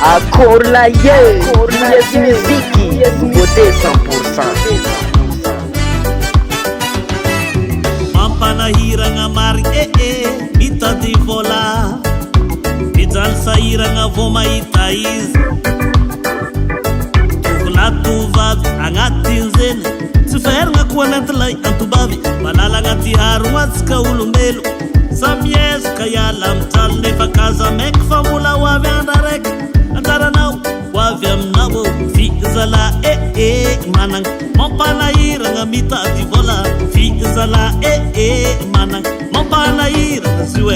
Akorlaye, Yes Miziki, nouveauté 100%. Mampanahiragna mari mitady vola, mijaly sahiragna vo mahita izy. Tovolatovavy agnatin'izeny, tsy ferigna koa anatylay antobavy, malala agnaty haro atsika olombelo. Samiezaka iala mijaly nefa kaza maiky fa mbola ho avy andra raiky. Antaranao ho avy aminao fizala managna mampanahiragna mitady vola. Fizala managna mampanahiragna zio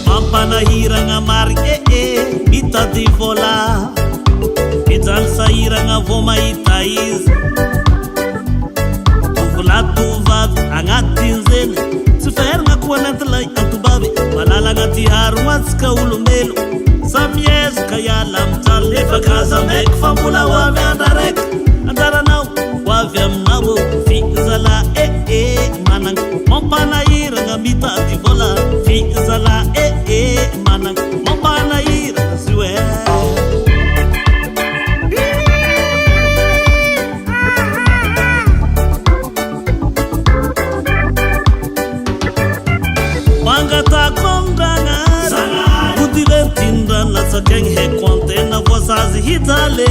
mampanahiragna mari mitady vola, mijaly sahiragna vo mahita izy. Tovolatovavy agnatin'izeny, tsy ferigna koa anatylay antobavy, malala agnaty haro atsika olombelo. Samiezaka iala mijaly nefa kaza maiky fa mbola ho avy andra raiky. Anjaranao ho avy aminao fizala managna mampanahiragna mitady vola. Fizala managna mampanahiragna zio Sakegny haiko antena voasazy hitale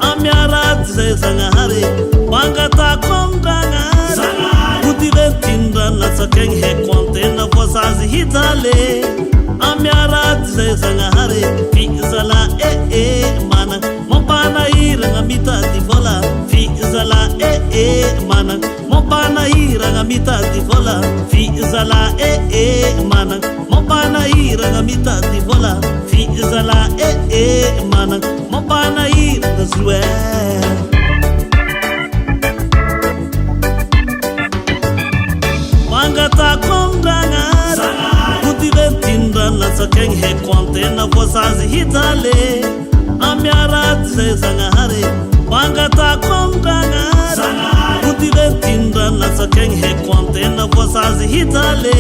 amiarady zay zagnahary mangatako amdragnary kodirentindrana sakegny haiko antena voasazy hitale amiarady zay zagnahary fizala managna mampanahiragna mitady vola. Fizala managna mampanahiragna mitady vola. Fizala managna mampanahiragna mitady vola. Fizala managna mampanahiragna zio mangatako amdragnary kodirentindrana sakegny haiko antena voasazy hitale amiarady zay zagnahary mangatako amdragnary kodirentindrana sakegny haiko antena voasazy hitale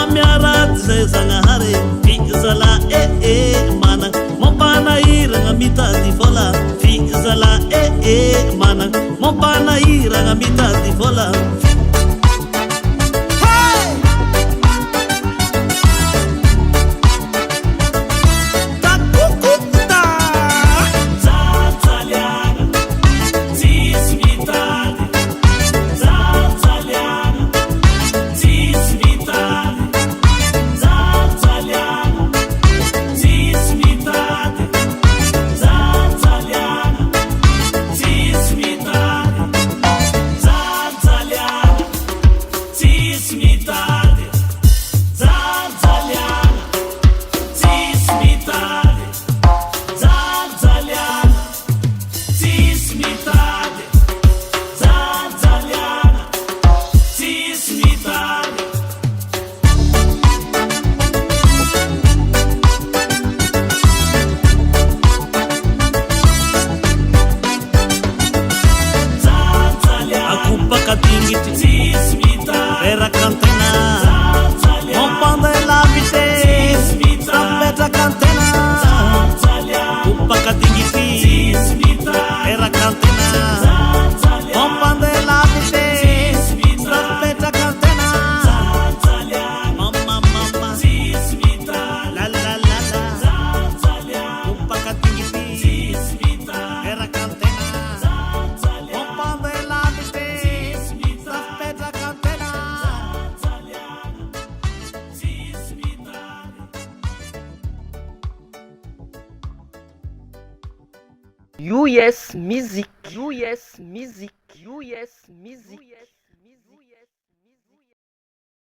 amiarady zay zagnahary fizala managna mampanahiragna mitady vola. Fizala managna mampanahiragna mitady vola. US Music. US Music. US Music.